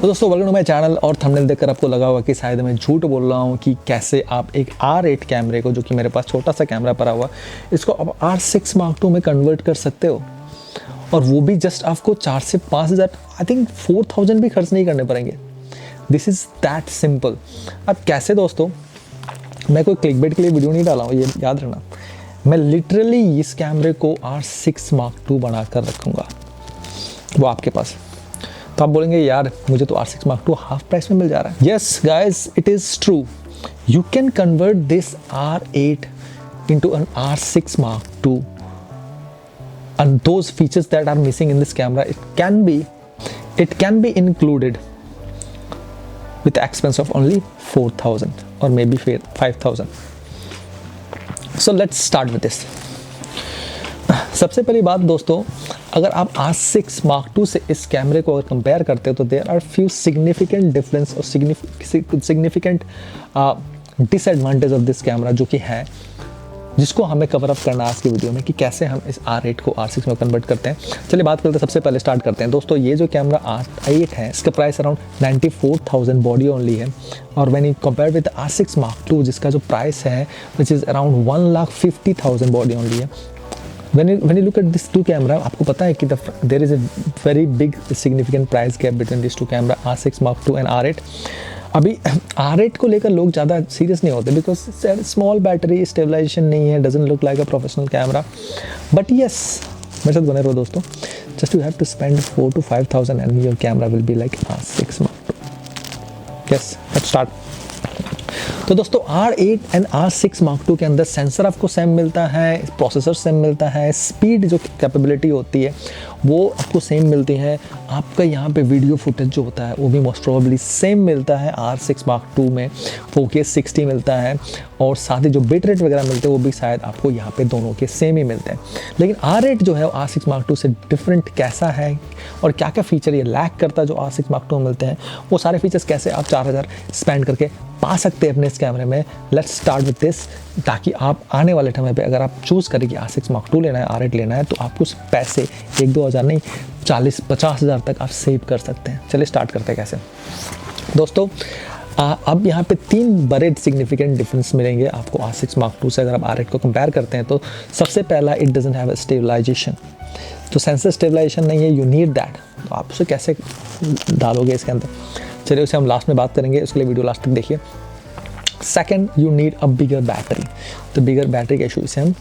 तो दोस्तों welcome to my channel. और थंबनेल देखकर आपको लगा होगा कि शायद मैं झूठ बोल रहा हूँ कि कैसे आप एक R8 कैमरे को, जो कि मेरे पास छोटा सा कैमरा पड़ा हुआ, इसको आप R6 Mark II में कन्वर्ट कर सकते हो। और वो भी जस्ट आपको 4 से 5 हज़ार, आई थिंक 4000 भी खर्च नहीं करने पड़ेंगे। This is that simple. अब कैसे दोस्तों, मैं कोई क्लिकबेट के लिए वीडियो नहीं डाला हूँ, ये याद रखना। मैं लिटरली इस कैमरे को R6 Mark II बना कर रखूँगा, वो आपके पास। तो आप बोलेंगे यार मुझे तो R6 Mark II half price में मिल जा रहा है। Yes guys, it is true. You can convert this R8 into an R6 Mark II, and those features that are missing in this camera, it can be included with the expense of only 4000 or maybe 5000. So let's start with this. सबसे पहली बात दोस्तों, अगर आप R6 Mark II से इस कैमरे को अगर कंपेयर करते हो तो there are few significant difference और significant disadvantage of this camera, जो कि है, जिसको हमें कवर अप करना है आज की वीडियो में कि कैसे हम इस R8 को R6 में कन्वर्ट करते हैं। चलिए बात करते हैं, सबसे पहले स्टार्ट करते हैं दोस्तों। ये जो कैमरा R8 है, इसका प्राइस अराउंड 94,000 बॉडी ओनली है। और when you compare with R6 Mark II, जिसका जो प्राइस है which is around 1,50,000 body only है। When you look at this two camera, आपको पता है कि there is a very big significant price gap between these two camera, R6 Mark II and R8। अभी R8 को लेकर लोग ज़्यादा सीरियस नहीं होते बिकॉज स्मॉल बैटरी, स्टेबलाइजेशन नहीं है, doesn't look like a professional camera. But yes, मेरे साथ बने रहो दोस्तों, just you have to spend 4 to 5,000 and your camera will be like R6 Mark II। Yes, let's start। तो दोस्तों R8 and R6 Mark II के अंदर sensor आपको सेम मिलता है, प्रोसेसर सेम मिलता है, स्पीड जो कैपेबिलिटी होती है वो आपको सेम मिलती है। आपका यहाँ पे वीडियो फुटेज जो होता है वो भी मोस्ट प्रोबेबली सेम मिलता है। R6 Mark II में 4K 60 मिलता है और साथ ही जो बिट रेट वगैरह मिलते हैं वो भी शायद आपको यहाँ पे दोनों के सेम ही मिलते हैं। लेकिन R8 जो है R6 Mark II से डिफरेंट कैसा है और क्या क्या फीचर ये लैक करता है जो R6 Mark II में मिलते हैं, वो सारे फीचर्स कैसे आप 4000 स्पेंड करके पा सकते हैं अपने इस कैमरे में। लेट्स स्टार्ट विद दिस, ताकि आप आने वाले टाइम पे अगर आप चूज़ करें कि R6 Mark II लेना है, R8 लेना है, तो आपको पैसे 1-2 हज़ार नहीं 40-50 हज़ार तक आप सेव कर सकते हैं। चलिए स्टार्ट करते हैं कैसे दोस्तों। अब यहाँ पे 3 बड़े सिग्निफिकेंट डिफरेंस मिलेंगे आपको R6 Mark II से अगर आप R8 को कंपेयर करते हैं। तो सबसे पहला, it doesn't have a stabilization. तो सेंसर स्टेबलाइजेशन नहीं है, यू नीड दैट। तो आप उसे कैसे डालोगे इसके अंदर, चलिए उसे हम लास्ट में बात करेंगे, उसके लिए वीडियो लास्ट तक देखिए। Second, you need a bigger battery. तो बिगर बैटरी का इशू इसे हम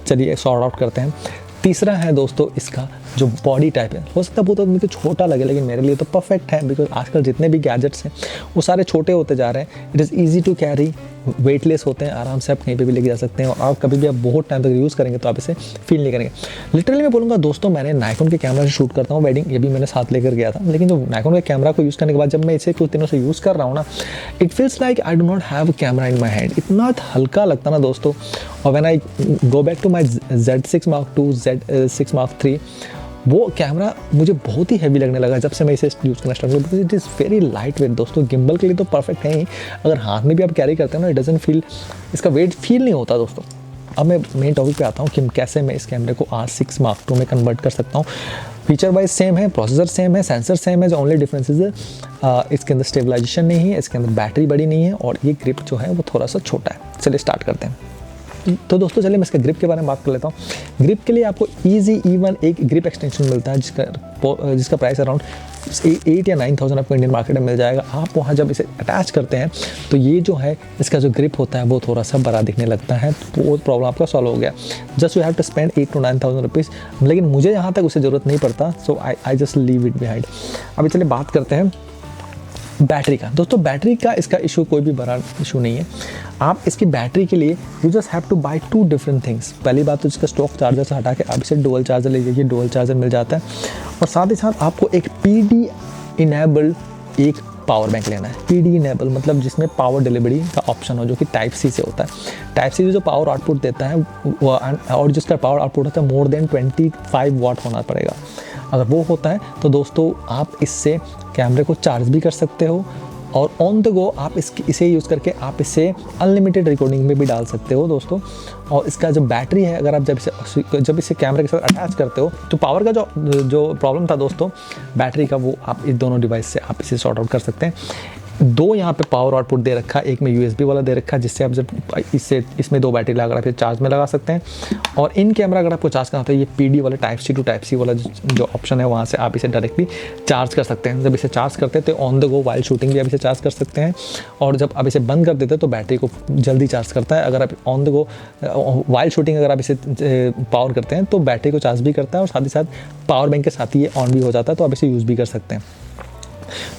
चलिए सॉर्ट आउट करते हैं। तीसरा है दोस्तों इसका जो बॉडी टाइप है, हो सकता है वो तो मुझे छोटा लगे लेकिन मेरे लिए तो परफेक्ट है, बिकॉज आजकल जितने भी गैजेट्स हैं वो सारे छोटे होते जा रहे हैं। It is easy to carry, weightless होते हैं, आराम से आप कहीं पे भी लेके जा सकते हैं और आप कभी भी आप बहुत टाइम तक यूज़ करेंगे तो आप इसे फील नहीं करेंगे। लिटरली मैं बोलूँगा दोस्तों, मैंने नाइकॉन के कैमरा से शूट करता हूँ वेडिंग, ये भी मैंने साथ लेकर गया था। लेकिन जो नाइकॉन के कैमरा को यूज़ करने के बाद जब मैं इसे कुछ दिनों से यूज़ कर रहा हूँ ना, it feels like I do not have a camera in my hand. इतना हल्का लगता ना दोस्तों। और when I go back to my Z6 Mark II, Z6 Mark III, वो कैमरा मुझे बहुत ही हैवी लगने लगा जब से मैं इसे यूज़ करना स्टार्ट किया, because it is very light weight दोस्तों। गिम्बल के लिए तो परफेक्ट है ही, अगर हाथ में भी आप कैरी करते हैं ना, इट डजंट फील, इसका वेट फील नहीं होता दोस्तों। अब मैं मेन टॉपिक पे आता हूँ कि कैसे मैं इस कैमरे को R6 Mark II में कन्वर्ट कर सकता हूँ। फीचर वाइज सेम है, प्रोसेसर सेम है, सेंसर सेम है, जो ओनली डिफरेंस है इसके अंदर स्टेबलाइजेशन नहीं है, इसके अंदर बैटरी बड़ी नहीं है और ये ग्रिप जो है वो थोड़ा सा छोटा है। चलिए स्टार्ट करते हैं। तो दोस्तों चलिए मैं इसके ग्रिप के बारे में बात कर लेता हूँ। ग्रिप के लिए आपको ईजी E1 एक ग्रिप एक्सटेंशन मिलता है जिसका प्राइस अराउंड 8 या 9,000 आपको इंडियन मार्केट में मिल जाएगा। आप वहाँ जब इसे अटैच करते हैं तो ये जो है इसका जो ग्रिप होता है वो थोड़ा सा बड़ा दिखने लगता है, तो वो प्रॉब्लम आपका सॉल्व हो गया। Just you have to spend 8 to 9,000 rupees, लेकिन मुझे यहाँ तक उसे ज़रूरत नहीं पड़ता, so I just leave it behind. अभी चलिए बात करते हैं बैटरी का। दोस्तों बैटरी का इसका इशू कोई भी बड़ा इशू नहीं है। आप इसकी बैटरी के लिए you just have to buy 2 different things. पहली बात तो इसका स्टॉक चार्जर से हटा के आप इसे डुअल चार्जर ले लीजिए, डुअल चार्जर मिल जाता है। और साथ ही साथ आपको एक PD इनेबल्ड एक पावर बैंक लेना है। PD इनेबल मतलब जिसमें पावर डिलीवरी का ऑप्शन हो, जो कि टाइप C से होता है। टाइप C जो पावर आउटपुट देता है और जिसका पावर आउटपुट होता है मोर देन 25 वाट होना पड़ेगा। अगर वो होता है तो दोस्तों आप इससे कैमरे को चार्ज भी कर सकते हो और ऑन द गो आप इसे यूज़ करके आप इसे अनलिमिटेड रिकॉर्डिंग में भी डाल सकते हो दोस्तों। और इसका जो बैटरी है, अगर आप जब इसे कैमरे के साथ अटैच करते हो तो पावर का जो प्रॉब्लम था दोस्तों बैटरी का, वो आप इस दोनों डिवाइस से आप इसे सॉर्ट आउट कर सकते हैं। दो यहाँ पे पावर आउटपुट दे रखा है, एक में यूएसबी वाला दे रखा है जिससे आप जब इसमें दो बैटरी लगा कर चार्ज में लगा सकते हैं। और इन कैमरा अगर आपको चार्ज करना होता है, ये PD वाला type C to type C वाला जो ऑप्शन है, वहाँ से आप इसे डायरेक्टली चार्ज कर सकते हैं। जब इसे चार्ज करते हैं तो on the go while shooting भी आप इसे चार्ज कर सकते हैं, और जब आप इसे बंद कर देते हैं तो बैटरी को जल्दी चार्ज करता है। अगर आप on the go while shooting अगर आप इसे पावर करते हैं तो बैटरी को चार्ज भी करता है, और साथ ही साथ पावर बैंक के साथ ही ये ऑन भी हो जाता है, तो आप इसे यूज़ भी कर सकते हैं।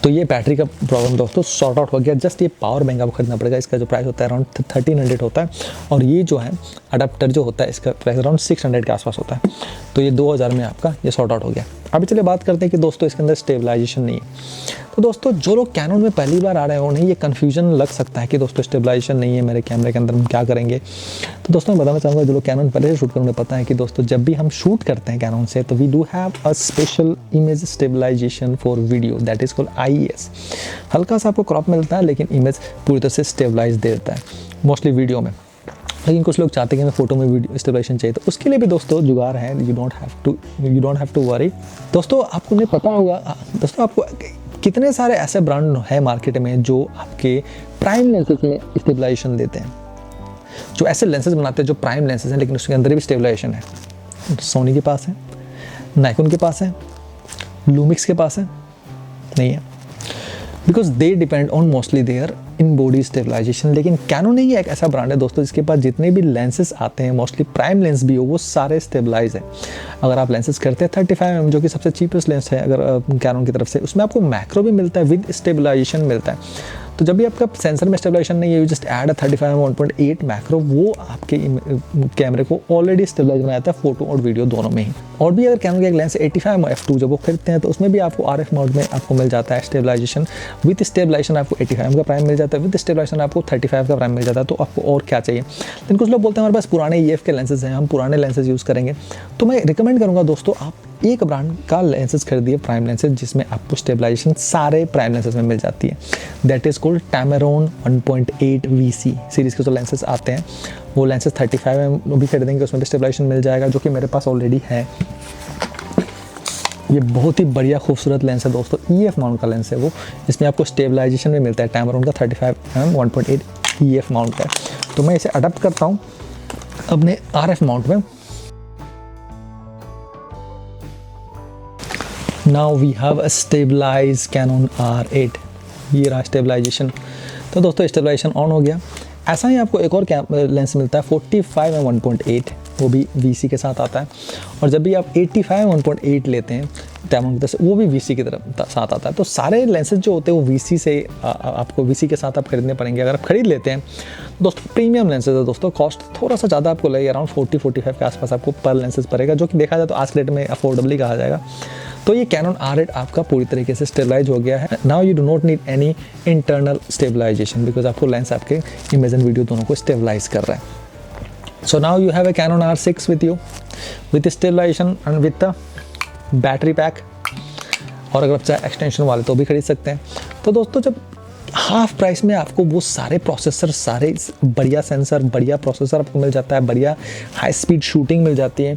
तो ये बैटरी का प्रॉब्लम दोस्तों सॉर्ट आउट हो गया। जस्ट ये पावर बैंक आपको खरीदना पड़ेगा। इसका जो प्राइस होता है अराउंड 1300 होता है, और ये जो है अडाप्टर जो होता है इसका प्राइस अराउंड 600 के आसपास होता है। तो ये 2000 में आपका ये सॉर्ट आउट हो गया। अभी चलिए बात करते हैं कि दोस्तों इसके अंदर स्टेबलाइजेशन नहीं है। तो दोस्तों जो लोग कैनन में पहली बार आ रहे हो, उन्हें ये कन्फ्यूजन लग सकता है कि दोस्तों स्टेबलाइजेशन नहीं है मेरे कैमरे के अंदर, हम क्या करेंगे। तो दोस्तों मैं बताना चाहूँगा, जो लोग कैनन पहले से शूट करने उन्हें पता है कि दोस्तों जब भी हम शूट करते हैं कैनन से, तो we do have a special image stabilization for video, that is called IES। हल्का सा आपको क्रॉप मिलता है, लेकिन इमेज पूरी तरह से स्टेबलाइज देता है मोस्टली वीडियो में। लेकिन कुछ लोग चाहते हैं कि हमें फोटो में वीडियो स्टेबलाइजेशन चाहिए, तो उसके लिए भी दोस्तों जुगाड़ है। You don't have to worry. दोस्तों आपको नहीं पता होगा, दोस्तों आपको कितने सारे ऐसे ब्रांड है मार्केट में जो आपके प्राइम लेंसेज में स्टेबलाइजेशन देते हैं, जो ऐसे लेंसेज बनाते हैं जो प्राइम लेंसेज हैं लेकिन उसके अंदर भी स्टेबलाइजेशन है। सोनी के पास है, नाइकोन के पास है, लूमिक्स के पास है, नहीं है, because they depend on mostly their in body stabilization. लेकिन कैनन ही एक ऐसा ब्रांड है दोस्तों जिसके पास जितने भी लेंसेज आते हैं, मोस्टली प्राइम लेंस भी हो, वो सारे स्टेबलाइज है। अगर आप लेंसेज करते हैं 35mm जो कि सबसे चीपेस्ट लेंस है अगर कैनन की तरफ से, उसमें आपको मैक्रो भी मिलता है, विद स्टेबलाइजेशन मिलता है। तो जब भी आपका सेंसर में स्टेबलाइजेशन नहीं है, you just add 35mm 1.8 macro, वो आपके कैमरे को ऑलरेडी स्टेबलाइज बनाता है, फोटो और वीडियो दोनों में ही। और भी अगर कैनन का एक लेंस 85mm f2 जब वो खरीदते हैं तो उसमें भी आपको RF मोड में आपको मिल जाता है स्टेबलाइजेशन। विद स्टेबलाइजेशन आपको 85mm का प्राइम मिल जाता है, विद स्टेबलाइजेशन आपको 35 का प्राइम मिल जाता है। तो आपको और क्या चाहिए। लेकिन कुछ लोग बोलते हैं हमारे पास पुराने EF के लेंसेज हैं, हम पुराने लेंसेज यूज़ करेंगे। तो मैं रिकमेंड करूँगा दोस्तों, आप एक ब्रांड का लेंसेज खरीदिए प्राइम लेंसेज, जिसमें आपको स्टेबलाइजेशन सारे प्राइम लेंसेज में मिल जाती है। That is called Tamron 1.8 VC series के जो लेंसेज आते हैं, वो लेंसेज 35mm भी खरीदेंगे, उसमें भी स्टेबलाइजेशन मिल जाएगा, जो कि मेरे पास ऑलरेडी है। ये बहुत ही बढ़िया खूबसूरत लेंस है दोस्तों, EF माउंट का लेंस है वो, इसमें आपको स्टेबलाइजेशन भी मिलता है। Tamron का 35mm 1.8 EF माउंट का है। तो मैं इसे अडॉप्ट करता हूँ अपने RF माउंट में। Now we have a stabilized Canon R8। ये रहा स्टेबलाइजेशन। तो दोस्तों स्टेबलाइजेशन ऑन हो गया। ऐसा ही आपको एक और लेंस मिलता है 45mm 1.8, वो भी VC के साथ आता है। और जब भी आप 85mm 1.8 लेते हैं Tamron की तरफ से, वो भी VC की तरफ साथ आता है। तो सारे लेंसेज जो होते हैं वो VC से आपको VC के साथ आप खरीदने पड़ेंगे। अगर आप खरीद लेते हैं दोस्तों प्रीमियम लेंसेज है दोस्तों, कॉस्ट थोड़ा सा ज़्यादा आपको लगेगा, अराउंड 40-45 के आसपास आपको पर लेंसेज पड़ेगा, जो कि देखा जाए तो आज के डेट में अफोर्डेबली कहा जाएगा। तो ये Canon R8 आपका पूरी तरीके से स्टेबलाइज हो गया है। Now you do not need any internal stabilization, because आपको लेंस आपके इमेज एंड वीडियो दोनों को स्टेबलाइज कर रहा है। So now you have a Canon R6 with you, with stabilization and with the battery pack। और अगर आप चाहे एक्सटेंशन वाले तो भी खरीद सकते हैं। तो दोस्तों जब हाफ प्राइस में आपको वो सारे प्रोसेसर, सारे बढ़िया सेंसर, बढ़िया प्रोसेसर आपको मिल जाता है, बढ़िया हाई स्पीड शूटिंग मिल जाती है,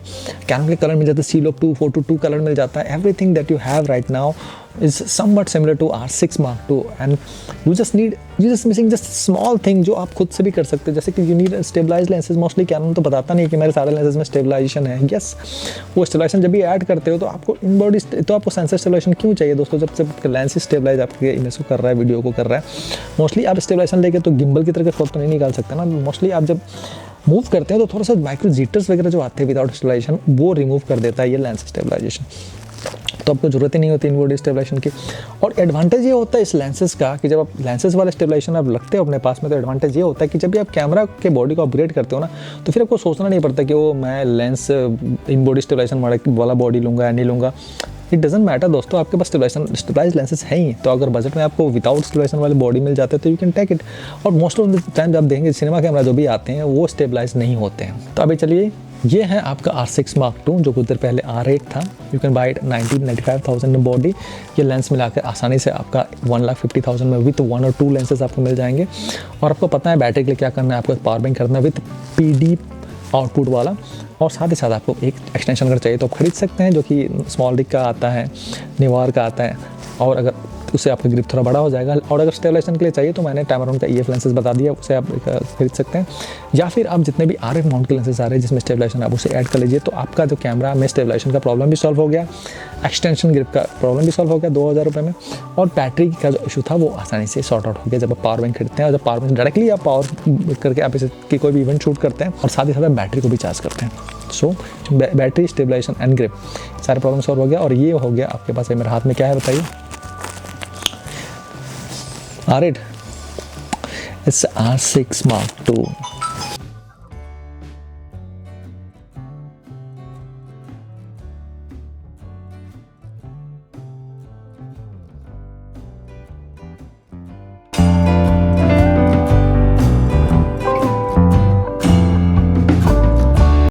कैनन के कलर मिल जाते हैं, C-Log 2 422 कलर मिल जाता है, everything that you have right now is somewhat similar to R6 Mark II, and you just missing just small thing जो आप खुद से भी कर सकते हो, जैसे कि you need stabilized lenses। Mostly Canon तो बताता नहीं कि मेरे सारे लेंसेज में स्टेबलाइजेशन है। यस, वो स्टेबलाइजेशन जब भी ऐड करते हो तो आपको इन बॉडी तो आपको सेंसर स्टेबलाइजेशन क्यों चाहिए दोस्तों, जब लेंस ही स्टेबलाइज आपके इमेज को कर रहा है, वीडियो को कर रहा है। मोस्टली आप स्टेबलाइजेशन लेके तो गिम्बल की तरह के फोटो नहीं निकाल सकते ना। मोस्टली आप जब मूव करते हैं तो थोड़ा सा माइक्रो जिटर्स वगैरह जो आते हैं विदाउट स्टेबलाइजेशन, वो रिमूव कर देता है ये लेंस स्टेबलाइजेशन। तो आपको ज़रूरत ही नहीं होती इन बॉडी स्टेबलाइजेशन की। और एडवांटेज ये होता है इस लेंसेज का कि जब आप लेंसेज वाले स्टेबलाइजेशन आप लगते हो अपने पास में, तो एडवांटेज ये होता है कि जब भी आप कैमरा के बॉडी को अपग्रेड करते हो ना, तो फिर आपको सोचना नहीं पड़ता कि वो मैं लेंस इन बॉडी स्टेबलाइजेशन वाला बॉडी लूँगा या नहीं लूँगा। इट डजंट मैटर दोस्तों, आपके पास स्टेबलाइज लेंसेज है ही। तो अगर बजट में आपको विदाउट स्टेबलाइजेशन वाले बॉडी मिल जाते हैं तो यू कैन टेक इट। और मोस्ट ऑफ द टाइम आप देखेंगे सिनेमा कैमरा जो भी आते हैं वो स्टेबलाइज नहीं होते हैं। तो अभी चलिए ये है आपका R6 Mark II जो कुछ देर पहले R8 था। यू कैन बाई इट 95,000 में बॉडी। ये लेंस मिलाकर आसानी से आपका 1,50,000 में विथ 1 और 2 लेंसेज आपको मिल जाएंगे। और आपको पता है बैटरी के लिए क्या करना है, आपको पावर बैंक करना है विथ PD आउटपुट वाला। और साथ ही साथ आपको एक एक्सटेंशन अगर चाहिए तो आप खरीद सकते हैं, जो कि स्मॉल डिक का आता है, निवार का आता है। और अगर उससे आपका ग्रिप थोड़ा बड़ा हो जाएगा। और अगर स्टेबलाइजेशन के लिए चाहिए तो मैंने Tamron का EF लेंसेज बता दिया, उसे आप खरीद सकते हैं। या फिर आप जितने भी RF माउंट के लेंसेज आ रहे हैं जिसमें स्टेबलाइजेशन, आप उसे ऐड कर लीजिए। तो आपका जो कैमरा में स्टेबलाइजेशन का प्रॉब्लम भी सॉल्व हो गया, एक्सटेंशन ग्रिप का प्रॉब्लम भी सॉल्व हो गया 2,000 रुपये में। और बैटरी का जो इशू था वो आसानी से सॉर्ट आउट हो गया जब आप पावर बैंक खरीदते हैं। और जब पावर बैंक डायरेक्टली आप पावर करके आप इसे की कोई भी इवेंट शूट करते हैं और साथ ही साथ बैटरी को भी चार्ज करते हैं। So battery, stabilization and grip सारे प्रॉब्लम सॉल्व हो गया। और ये हो गया आपके पास। मेरे हाथ में क्या है बताइए? R8, it's R6 Mark II।